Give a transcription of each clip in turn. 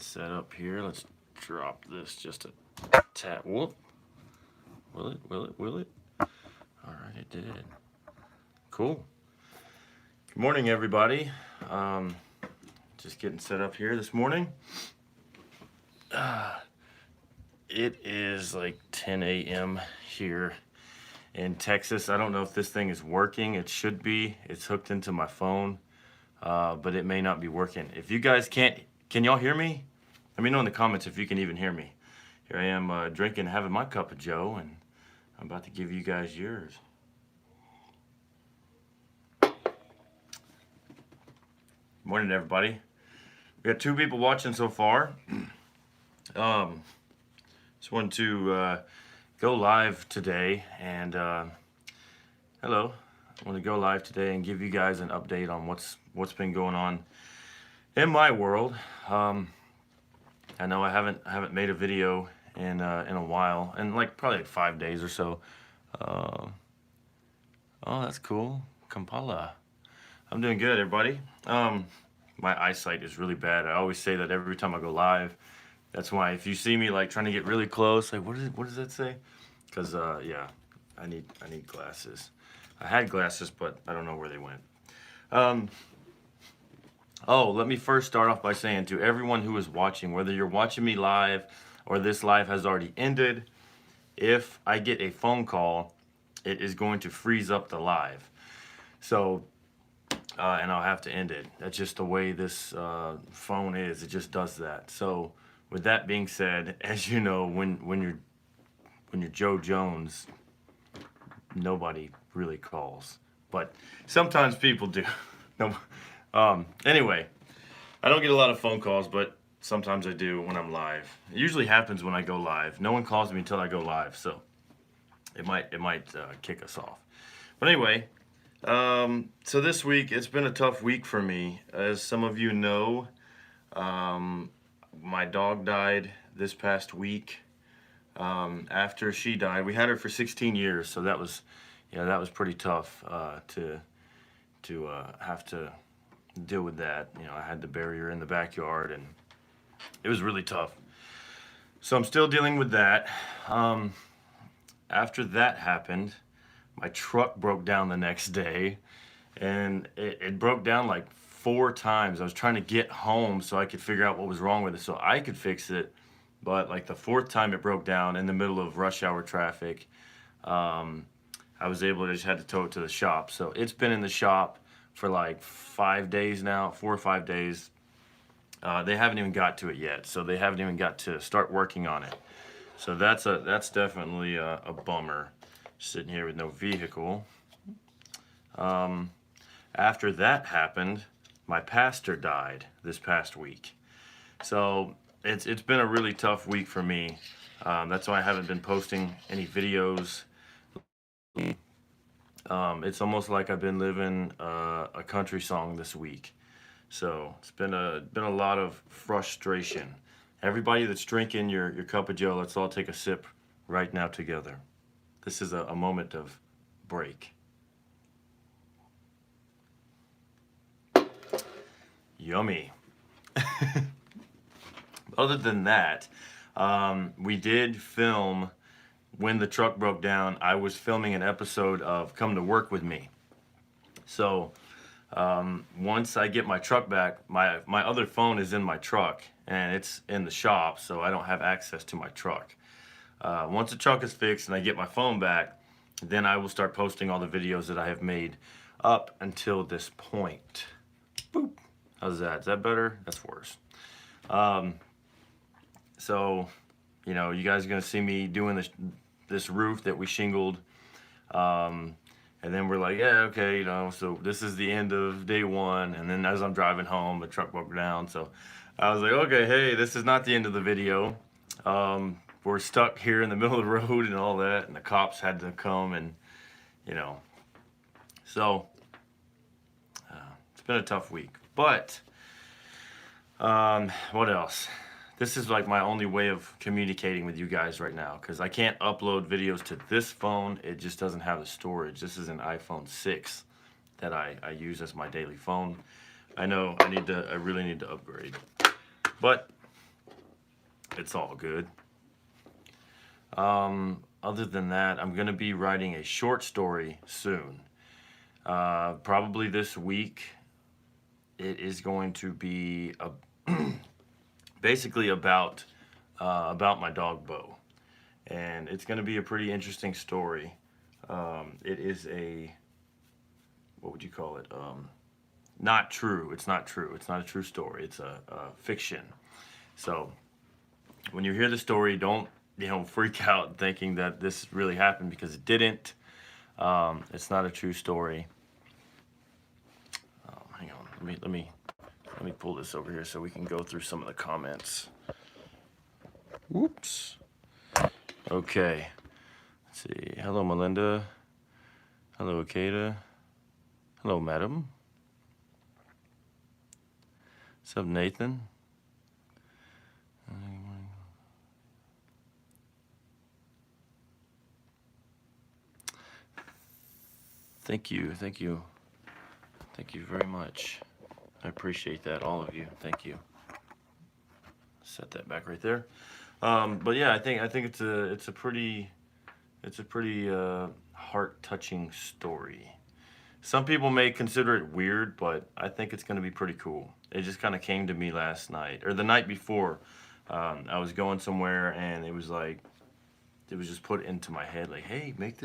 set up here. Let's drop this just a tap. Whoop. Will it? Will it? Will it? All right, it did. Cool. Good morning, everybody. Just getting set up here this morning. It is like 10 a.m. here in Texas. I don't know if this thing is working. It should be. It's hooked into my phone, but it may not be working. If you guys can y'all hear me? Let me know in the comments if you can even hear me. Here I am drinking, having my cup of joe, and I'm about to give you guys yours. Morning, everybody. We got 2 people watching so far. Just wanted to go live today, and hello. I want to go live today and give you guys an update on what's been going on in my world. I know I haven't made a video in a while, and probably 5 days or so. Oh, that's cool, Kampala. I'm doing good, everybody. My eyesight is really bad. I always say that every time I go live. That's why if you see me trying to get really close, what does that say? Because yeah, I need glasses. I had glasses, but I don't know where they went. Oh, let me first start off by saying to everyone who is watching, whether you're watching me live or this live has already ended, if I get a phone call, it is going to freeze up the live. So, and I'll have to end it. That's just the way this phone is. It just does that. So, with that being said, as you know, when you're Joe Jones, nobody really calls, but sometimes people do. No. Anyway, I don't get a lot of phone calls, but sometimes I do when I'm live. It usually happens when I go live. No one calls me until I go live, so it might kick us off. But anyway, so this week it's been a tough week for me. As some of you know, my dog died this past week. After she died, we had her for 16 years, so that was pretty tough to have to deal with that. I had to bury her in the backyard, and it was really tough. So I'm still dealing with that. After that happened, my truck broke down the next day, and it broke down 4 times. I was trying to get home so I could figure out what was wrong with it so I could fix it, but the 4th time it broke down in the middle of rush hour traffic, I was able to just had to tow it to the shop. So it's been in the shop for 5 days now, 4 or 5 days. They haven't even got to it yet, so they haven't even got to start working on it. So that's definitely a bummer, sitting here with no vehicle. After that happened, my pastor died this past week. So it's been a really tough week for me. That's why I haven't been posting any videos. It's almost like I've been living a country song this week. So it's been a lot of frustration. Everybody that's drinking your cup of joe, let's all take a sip right now together. This is a moment of break. Yummy. Other than that, we did film. When the truck broke down, I was filming an episode of Come to Work With Me. So once I get my truck back, my other phone is in my truck, and it's in the shop, so I don't have access to my truck. Once the truck is fixed and I get my phone back, then I will start posting all the videos that I have made up until this point. Boop. How's that? Is that better? That's worse. So, you guys are going to see me doing this roof that we shingled. And then we're like, yeah, okay, so this is the end of day 1. And then as I'm driving home, the truck broke down. So I was like, okay, hey, this is not the end of the video. We're stuck here in the middle of the road and all that. And the cops had to come and, So it's been a tough week. But what else? This is my only way of communicating with you guys right now, because I can't upload videos to this phone. It just doesn't have the storage. This is an iPhone 6 that I use as my daily phone. I know I really need to upgrade. But it's all good. Other than that, I'm going to be writing a short story soon. Probably this week. It is going to be basically about my dog Bo, and it's going to be a pretty interesting story. It is a, what would you call it? Not true. It's not true. It's not a true story. It's a fiction. So when you hear the story, don't freak out thinking that this really happened, because it didn't. It's not a true story. Hang on. Let me pull this over here so we can go through some of the comments. Whoops. Okay. Let's see. Hello, Melinda. Hello, Akeda. Hello, madam. What's up, Nathan? Thank you very much. I appreciate that, all of you. Thank you. Set that back right there. But yeah, I think it's a pretty heart-touching story. Some people may consider it weird, but I think it's going to be pretty cool. It just kind of came to me last night, or the night before. I was going somewhere, and it was just put into my head, like, hey, write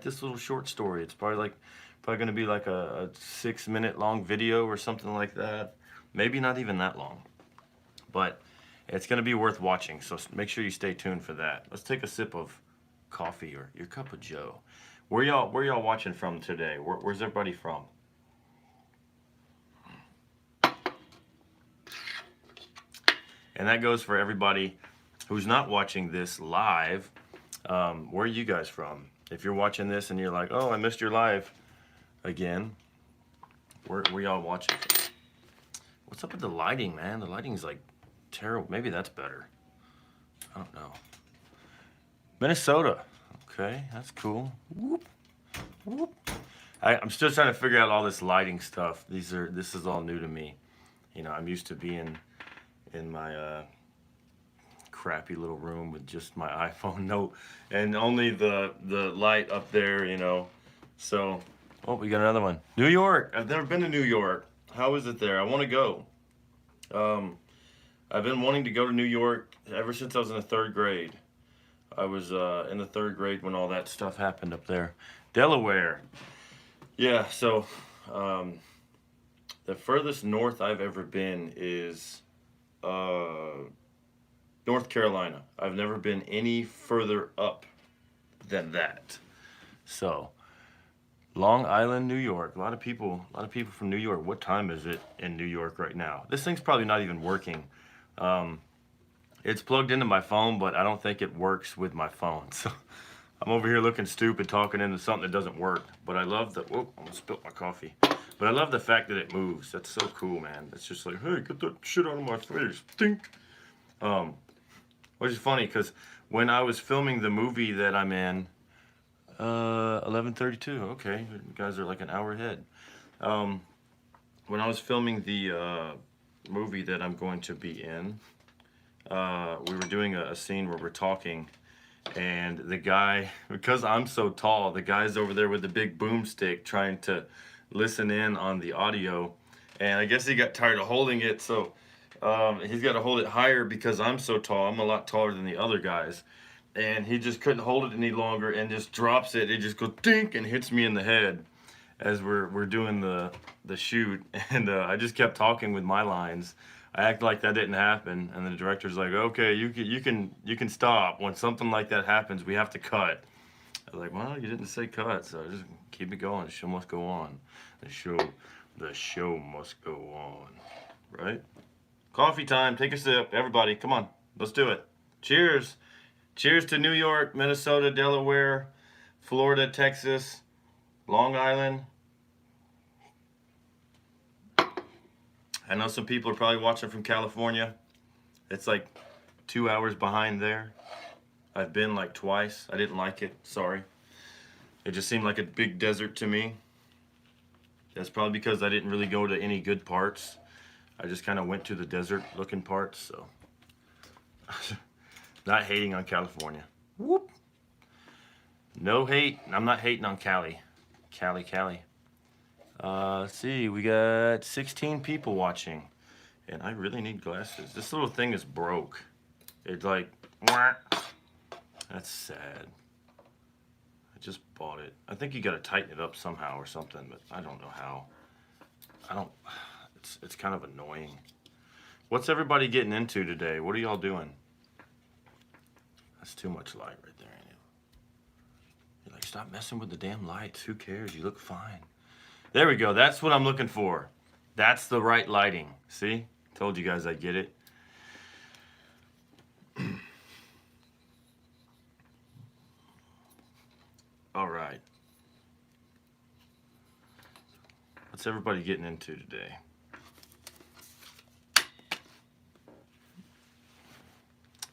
this little short story. It's probably going to be like a 6-minute long video or something like that. Maybe not even that long, but it's going to be worth watching. So make sure you stay tuned for that. Let's take a sip of coffee or your cup of joe. Where y'all watching from today? Where's everybody from? And that goes for everybody who's not watching this live. Where are you guys from? If you're watching this and you're like, oh, I missed your live again, where y'all watching from? What's up with the lighting, man? The lighting's like terrible. Maybe that's better. I don't know. Minnesota. Okay, that's cool. Whoop, whoop. I'm still trying to figure out all this lighting stuff. This is all new to me. I'm used to being in my crappy little room with just my iPhone Note and only the light up there. So, oh, we got another one. New York. I've never been to New York. How is it there? I want to go. I've been wanting to go to New York ever since I was in the 3rd grade. I was in the 3rd grade when all that stuff happened up there. Delaware. Yeah, so the furthest north I've ever been is North Carolina. I've never been any further up than that. So, Long Island, New York. A lot of people from New York. What time is it in New York right now? This thing's probably not even working. It's plugged into my phone, but I don't think it works with my phone. So I'm over here looking stupid talking into something that doesn't work. But I love the, whoop, I almost spilled my coffee. But I love the fact that it moves. That's so cool, man. It's just like, hey, get that shit out of my face. Think. Which is funny, because when I was filming the movie that I'm in, 11:32, okay, you guys are like an hour ahead. When I was filming the movie that I'm going to be in, we were doing a scene where we're talking, and the guy, because I'm so tall, the guy's over there with the big boomstick trying to listen in on the audio, and I guess he got tired of holding it, so he's got to hold it higher because I'm so tall. I'm a lot taller than the other guys, and he just couldn't hold it any longer and just drops it. It just goes dink and hits me in the head as we're doing the shoot, and I just kept talking with my lines. I act like that didn't happen, and the director's like, "Okay, you can stop. When something like that happens, we have to cut." I was like, "Well, you didn't say cut, so just keep it going. The show must go on. The show must go on, right?" Coffee time. Take a sip, everybody. Come on, let's do it. Cheers. Cheers to New York, Minnesota, Delaware, Florida, Texas, Long Island. I know some people are probably watching from California. It's like 2 hours behind there. I've been like twice. I didn't like it. Sorry. It just seemed like a big desert to me. That's probably because I didn't really go to any good parts. I just kind of went to the desert looking parts. So Not hating on California. Whoop. No hate. I'm not hating on Cali. Cali. Let's see. We got 16 people watching. And I really need glasses. This little thing is broke. It's like, wah. That's sad. I just bought it. I think you gotta tighten it up somehow or something, but I don't know how. It's kind of annoying. What's everybody getting into today? What are y'all doing? That's too much light right there, ain't it? You're like, stop messing with the damn lights. Who cares? You look fine. There we go. That's what I'm looking for. That's the right lighting. See? Told you guys I'd get it. All right. What's everybody getting into today?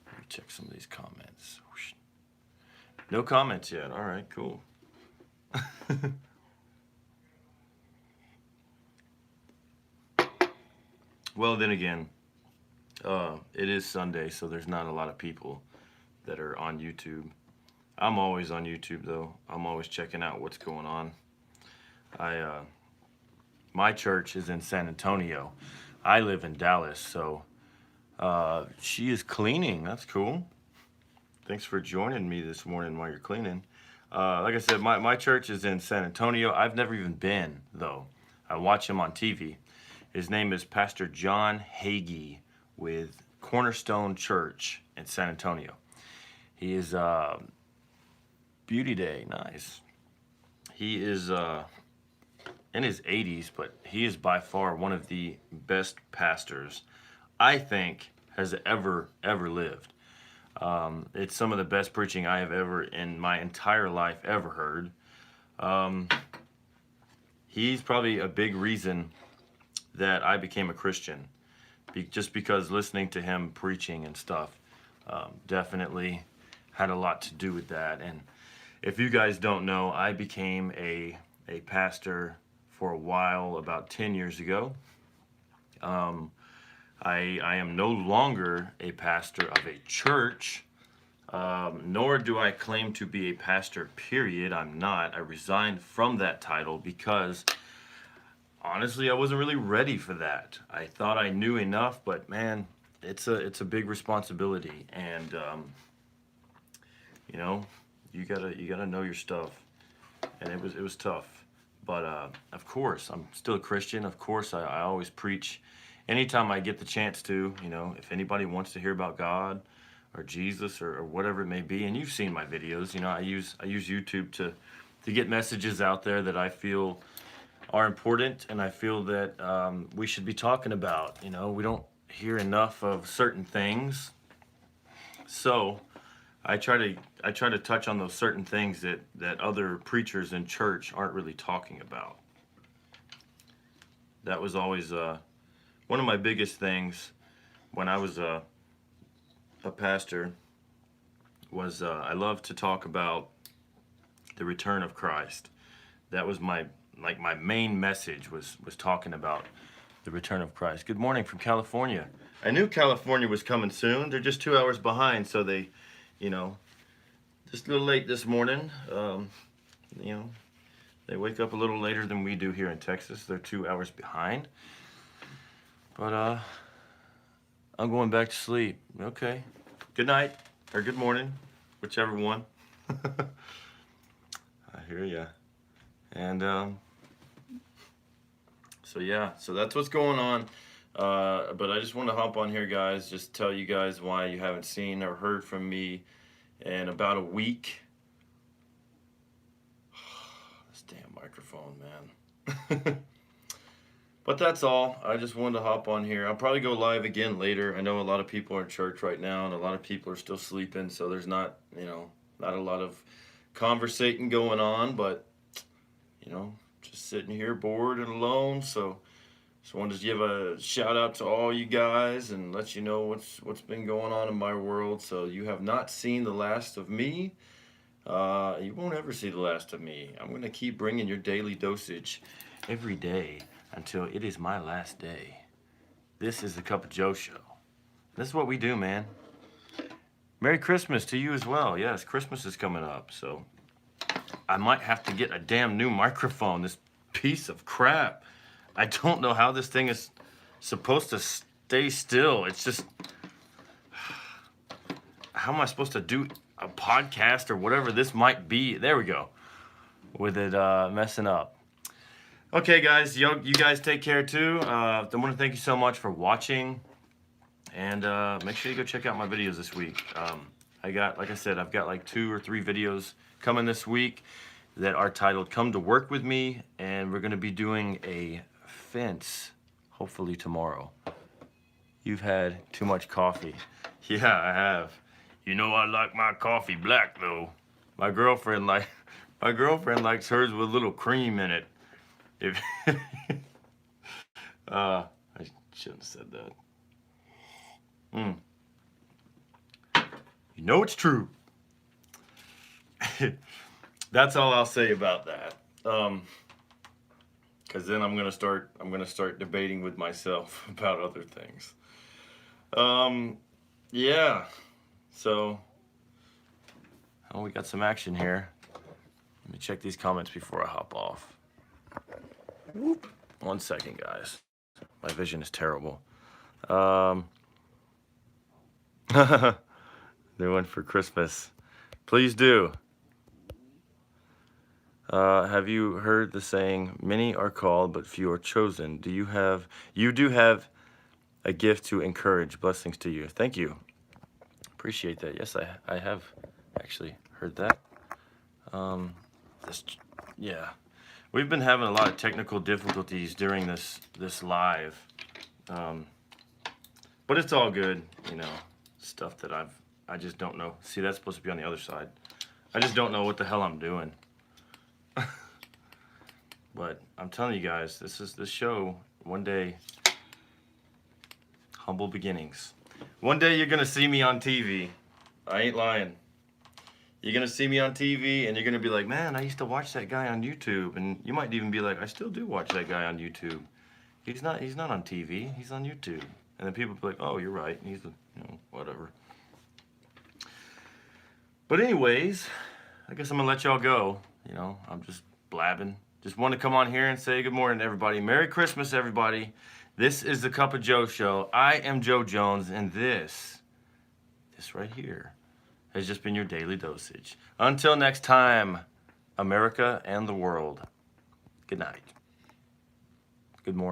Let me check some of these comments. No comments yet. All right, cool. Well, then again, it is Sunday, so there's not a lot of people that are on YouTube. I'm always on YouTube, though. I'm always checking out what's going on. My church is in San Antonio. I live in Dallas, so she is cleaning. That's cool. Thanks for joining me this morning while you're cleaning. Like I said, my church is in San Antonio. I've never even been, though. I watch him on TV. His name is Pastor John Hagee with Cornerstone Church in San Antonio. He is Beauty Day, nice. He is in his 80s, but he is by far one of the best pastors I think has ever lived. It's some of the best preaching I have ever in my entire life ever heard. He's probably a big reason that I became a Christian, just because listening to him preaching and stuff definitely had a lot to do with that. And if you guys don't know, I became a pastor for a while, about 10 years ago. I am no longer a pastor of a church, nor do I claim to be a pastor, period. I'm not. I resigned from that title because, honestly, I wasn't really ready for that. I thought I knew enough, but man, it's a big responsibility, and you know, you gotta know your stuff, and it was tough. But of course, I'm still a Christian. Of course, I always preach anytime I get the chance to. You know, if anybody wants to hear about God or Jesus or whatever it may be, and you've seen my videos. You know, I use YouTube to get messages out there that I feel are important, and I feel that we should be talking about. You know, we don't hear enough of certain things, so I try to touch on those certain things that other preachers in church aren't really talking about. That was always one of my biggest things when I was a pastor. Was I love to talk about the return of Christ. That was my main message was talking about the return of Christ. Good morning from California. I knew California was coming soon. They're just 2 hours behind, so they, you know, just a little late this morning. You know, they wake up a little later than we do here in Texas. They're 2 hours behind. But I'm going back to sleep. Okay. Good night or good morning, whichever one. I hear ya. And so yeah, so that's what's going on. But I just want to hop on here, guys, just tell you guys why you haven't seen or heard from me in about a week. This damn microphone, man. But that's all. I just wanted to hop on here. I'll probably go live again later. I know a lot of people are in church right now, and a lot of people are still sleeping, so there's not, you know, not a lot of conversating going on, but, you know, just sitting here bored and alone, so just wanted to give a shout out to all you guys and let you know what's been going on in my world. So you have not seen the last of me. You won't ever see the last of me. I'm going to keep bringing your daily dosage every day until it is my last day. This is the Cup of Joe Show. This is what we do, man. Merry Christmas to you as well. Yes, Christmas is coming up, so I might have to get a damn new microphone. This piece of crap. I don't know how this thing is supposed to stay still. It's just, how am I supposed to do a podcast or whatever this might be? There we go. With it messing up. Okay, guys, you guys take care too. I want to thank you so much for watching, and make sure you go check out my videos this week. Like I said, I've got like 2 or 3 videos coming this week that are titled "Come to Work with Me," and we're going to be doing a fence hopefully tomorrow. You've had too much coffee. Yeah, I have. You know I like my coffee black though. My girlfriend likes hers with a little cream in it. If I shouldn't have said that. You know it's true. That's all I'll say about that. Because then I'm gonna start debating with myself about other things. Yeah. So, oh, we got some action here. Let me check these comments before I hop off. Whoop. 1 second, guys. My vision is terrible. They went for Christmas. Please do. Have you heard the saying, many are called, but few are chosen? You do have a gift to encourage. Blessings to you. Thank you. Appreciate that. Yes, I have actually heard that. Yeah. We've been having a lot of technical difficulties during this live. But it's all good, you know, stuff that I just don't know. See, that's supposed to be on the other side. I just don't know what the hell I'm doing. But I'm telling you guys, this show, one day, humble beginnings. One day you're gonna see me on TV. I ain't lying. You're gonna see me on TV and you're gonna be like, man, I used to watch that guy on YouTube. And you might even be like, I still do watch that guy on YouTube. He's not on TV, he's on YouTube. And then people be like, oh, you're right, he's whatever. But anyways, I guess I'm gonna let y'all go. You know, I'm just blabbing. Just want to come on here and say good morning to everybody. Merry Christmas, everybody. This is the Cup of Joe Show. I am Joe Jones, and this right here has just been your daily dosage. Until next time, America and the world. Good night. Good morning.